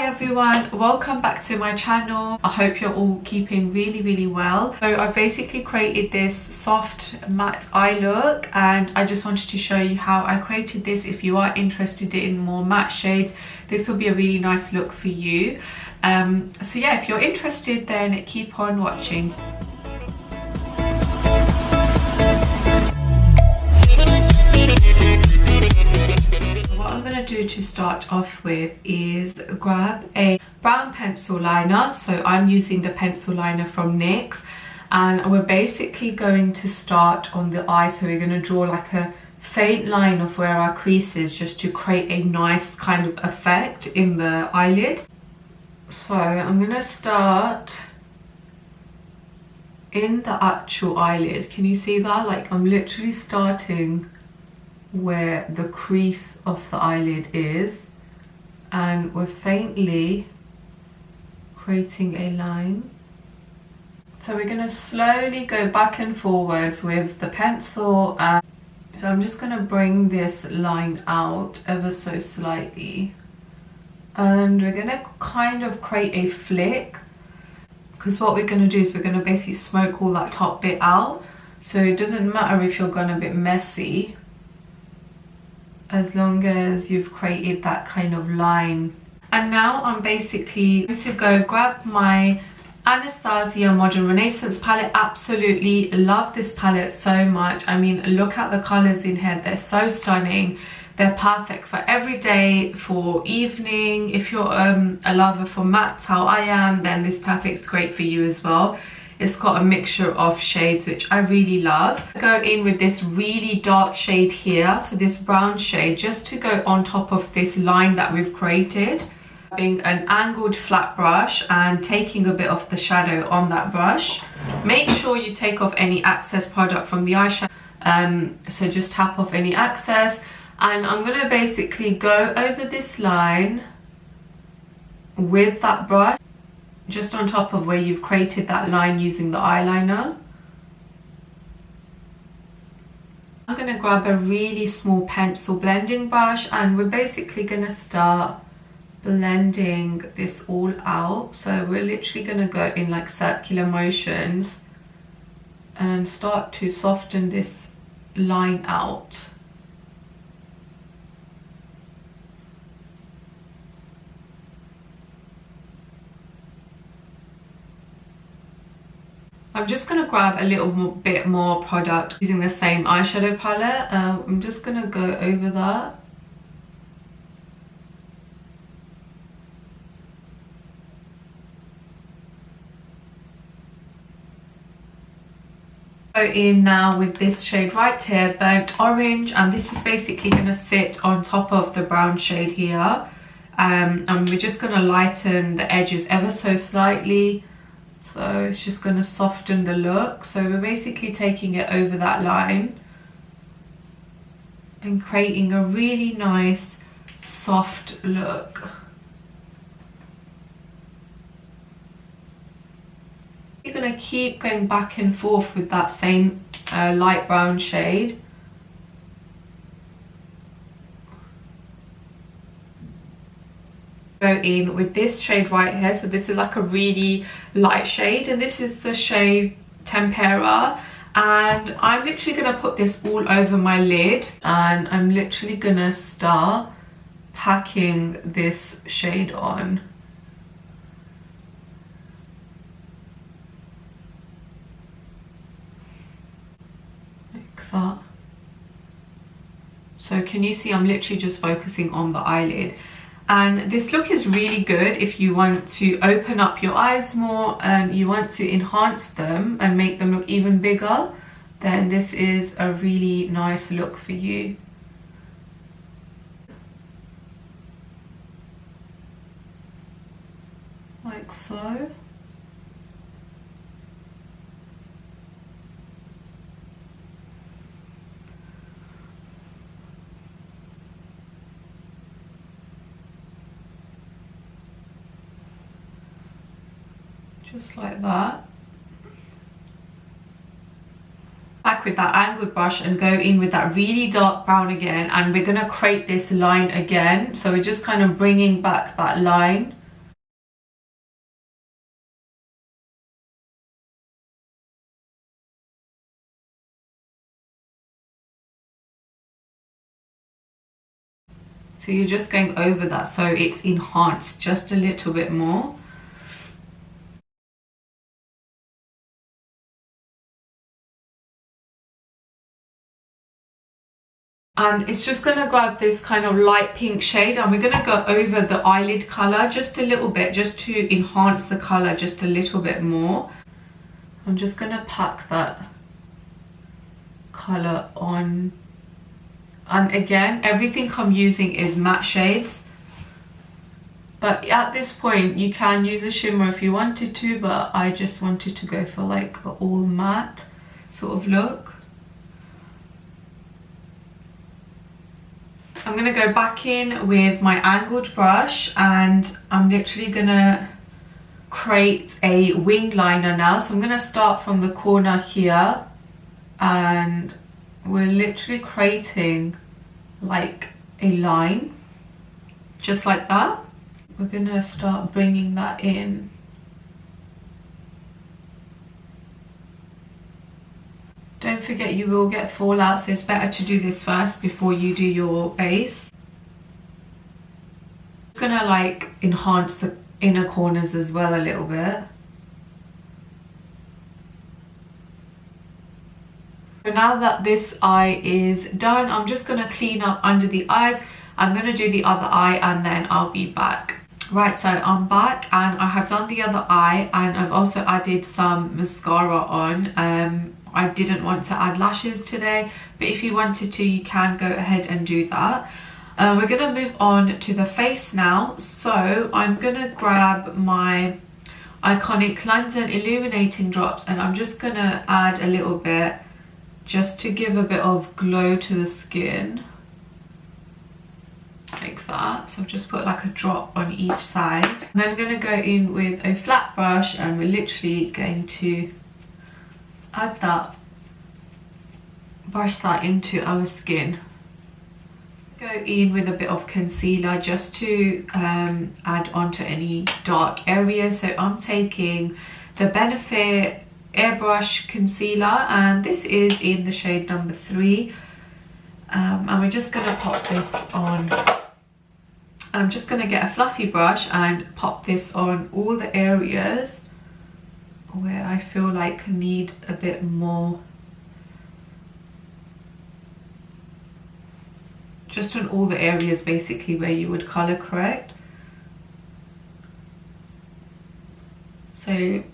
Hi everyone, welcome back to my channel. I hope you're all keeping really well. So I've basically created this soft matte eye look and I just wanted to show you how I created this. If you are interested in more matte shades, this will be a really nice look for you. So yeah, if you're interested, then keep on watching. Do to start off with is grab a brown pencil liner. So I'm using the pencil liner from NYX and we're basically going to start on the eye. So we're going to draw like a faint line of where our crease is, just to create a nice kind of effect in the eyelid. So I'm going to start in the actual eyelid. Can you see that? Like I'm literally starting where the crease of the eyelid is and we're faintly creating a line. So we're going to slowly go back and forwards with the pencil, and so I'm just going to bring this line out ever so slightly and we're going to kind of create a flick, because what we're going to do is we're going to basically smoke all that top bit out. So it doesn't matter if you're going a bit messy, as long as you've created that kind of line. And now I'm basically going to go grab my Anastasia Modern Renaissance palette. Absolutely love this palette so much. I mean, look at the colors in here, they're so stunning. They're perfect for every day, for evening. If you're a lover for mattes, how I am, then this perfect's great for you as well. It's got a mixture of shades which I really love. Go in with this really dark shade here, so this brown shade, just to go on top of this line that we've created. Having an angled flat brush and taking a bit of the shadow on that brush. Make sure you take off any excess product from the eyeshadow, so just tap off any excess, and I'm going to basically go over this line with that brush, just on top of where you've created that line using the eyeliner. I'm going to grab a really small pencil blending brush and we're basically going to start blending this all out. So we're literally going to go in like circular motions and start to soften this line out. I'm just going to grab a little bit more product using the same eyeshadow palette. I'm just going to go over that. Go in now with this shade right here, burnt orange, and this is basically going to sit on top of the brown shade here. And we're just going to lighten the edges ever so slightly. So it's just going to soften the look. So we're basically taking it over that line and creating a really nice soft look. You're going to keep going back and forth with that same light brown shade. Go in with this shade right here. So this is like a really light shade and this is the shade Tempera, and I'm literally going to put this all over my lid and I'm literally going to start packing this shade on. Like that. So can you see I'm literally just focusing on the eyelid. And this look is really good if you want to open up your eyes more and you want to enhance them and make them look even bigger, then this is a really nice look for you. Like so. Just like that. Back with that angled brush and go in with that really dark brown again, and we're going to create this line again. So we're just kind of bringing back that line So you're just going over that so it's enhanced just a little bit more. And it's just going to grab this kind of light pink shade, and we're going to go over the eyelid color just a little bit, just to enhance the color just a little bit more. I'm just going to pack that color on. And again, everything I'm using is matte shades, but at this point you can use a shimmer if you wanted to, but I just wanted to go for like an all matte sort of look. I'm going to go back in with my angled brush, and I'm literally going to create a wing liner now. So I'm going to start from the corner here, and we're literally creating like a line just like that. We're going to start bringing that in. Don't forget, you will get fallout, so it's better to do this first before you do your base. It's gonna like enhance the inner corners as well a little bit. So now that this eye is done, I'm just gonna clean up under the eyes. I'm gonna do the other eye and then I'll be back. Right, so I'm back and I have done the other eye, and I've also added some mascara on. I didn't want to add lashes today, but if you wanted to, you can go ahead and do that. We're gonna move on to the face now. So I'm gonna grab my iconic London illuminating drops, and I'm just gonna add a little bit just to give a bit of glow to the skin, like that. So I've just put like a drop on each side. And then I'm gonna go in with a flat brush, and we're literally going to add that, brush that into our skin. Go in with a bit of concealer just to add onto any dark areas. So I'm taking the Benefit airbrush concealer, and this is in the shade number 3. And we're just gonna pop this on. And I'm just gonna get a fluffy brush and pop this on all the areas where I feel like need a bit more, just on all the areas basically where you would color correct. So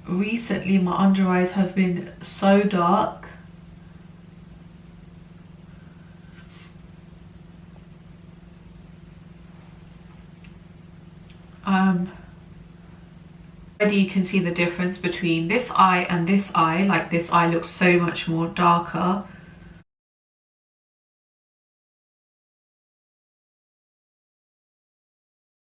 recently my under eyes have been so dark. Already you can see the difference between this eye and this eye. Like this eye looks so much more darker.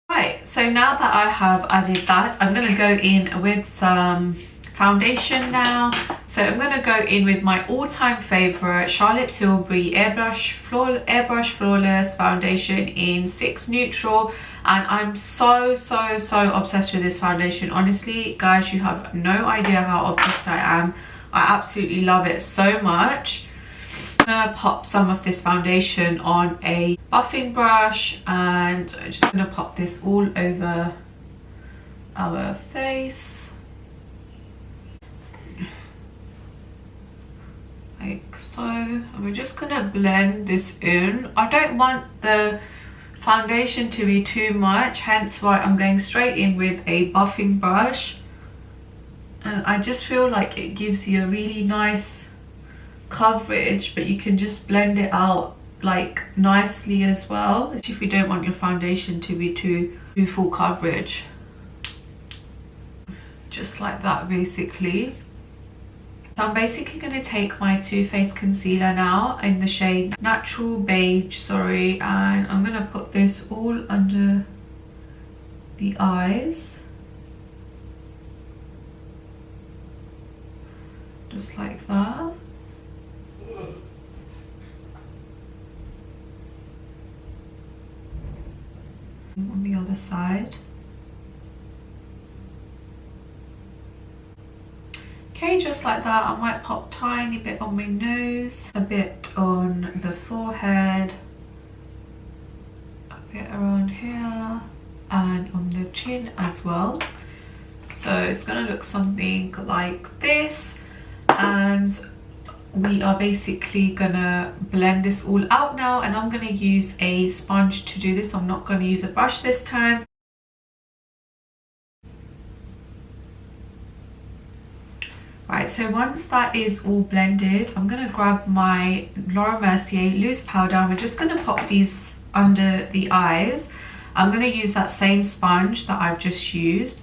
Right, so now that I have added that, I'm going to go in with some foundation now. So I'm going to go in with my all-time favorite Charlotte Tilbury airbrush flawless foundation in 6 neutral, and I'm so obsessed with this foundation. Honestly guys, you have no idea how obsessed I am. I absolutely love it so much. I'm gonna pop some of this foundation on a buffing brush, and I'm just gonna pop this all over our face. Like so. And we're just gonna blend this in. I don't want the foundation to be too much, hence why I'm going straight in with a buffing brush. And I just feel like it gives you a really nice coverage, but you can just blend it out like nicely as well, if you don't want your foundation to be too full coverage. Just like that basically. So I'm basically going to take my Too Faced concealer now in the shade Natural Beige, and I'm going to put this all under the eyes. Just like that. On the other side. Okay, just like that. I might pop tiny bit on my nose, a bit on the forehead, bit around here and on the chin as well. So it's gonna look something like this, and we are basically gonna blend this all out now, and I'm gonna use a sponge to do this. I'm not gonna use a brush this time. Right, so once that is all blended, I'm gonna grab my Laura Mercier loose powder, and we're just gonna pop these under the eyes. I'm gonna use that same sponge that I've just used,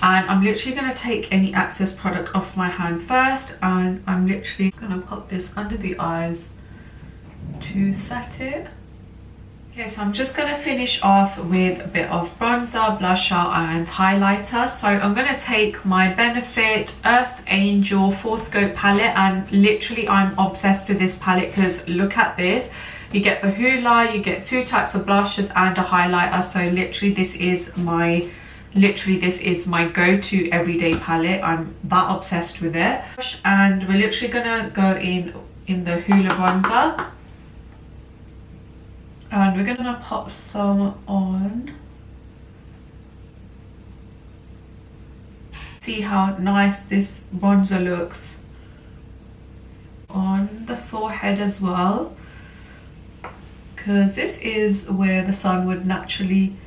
and I'm literally going to take any excess product off my hand first, and I'm literally going to pop this under the eyes to set it. Okay, so I'm just going to finish off with a bit of bronzer, blusher and highlighter. So I'm going to take my Benefit Earth Angel Fourscope palette, and literally I'm obsessed with this palette because look at this. You get the hula, you get 2 types of blushes and a highlighter. So literally this is my go-to everyday palette. I'm that obsessed with it. And we're literally gonna go in the hula bronzer, and we're gonna pop some on. See how nice this bronzer looks on the forehead as well, because this is where the sun would naturally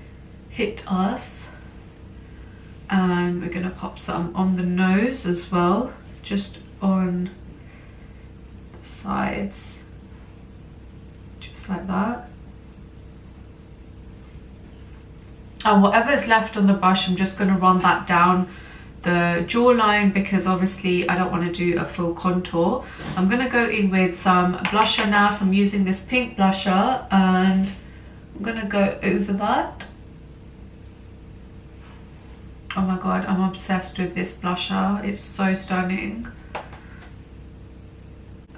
hit us. And we're going to pop some on the nose as well, just on the sides, just like that. And whatever's left on the brush, I'm just going to run that down the jawline, because obviously I don't want to do a full contour. I'm going to go in with some blusher now. So I'm using this pink blusher, and I'm going to go over that. Oh my god, I'm obsessed with this blusher. It's so stunning.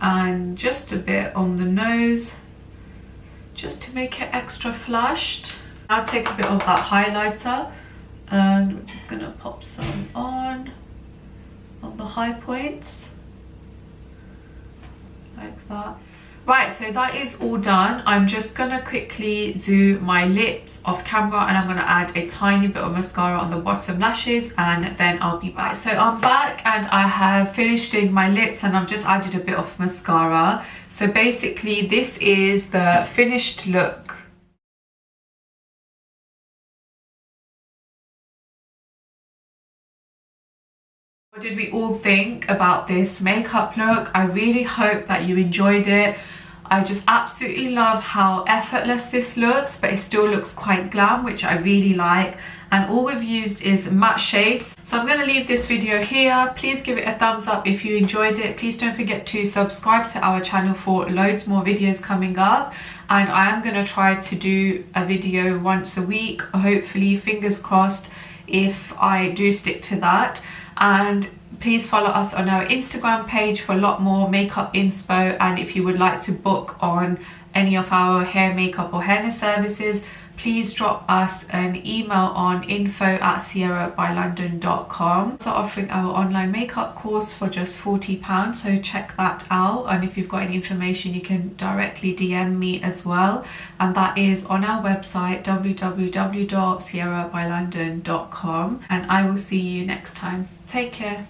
And just a bit on the nose, just to make it extra flushed. I'll take a bit of that highlighter, and we're just gonna pop some on the high points, like that. Right, so that is all done. I'm just gonna quickly do my lips off camera, and I'm gonna add a tiny bit of mascara on the bottom lashes, and then I'll be back. So I'm back, and I have finished doing my lips, and I've just added a bit of mascara. So basically this is the finished look. What did we all think about this makeup look? I really hope that you enjoyed it. I just absolutely love how effortless this looks, but it still looks quite glam, which I really like. And all we've used is matte shades. So I'm going to leave this video here. Please give it a thumbs up if you enjoyed it. Please don't forget to subscribe to our channel for loads more videos coming up. And I am going to try to do a video once a week, hopefully, fingers crossed, if I do stick to that. And please follow us on our Instagram page for a lot more makeup inspo, and if you would like to book on any of our hair, makeup or hairness services, please drop us an email on info@sierrabyLondon.com. So offering our online makeup course for just £40, so check that out. And if you've got any information, you can directly DM me as well, and that is on our website www.sierrabyLondon.com. And I will see you next time. Take care.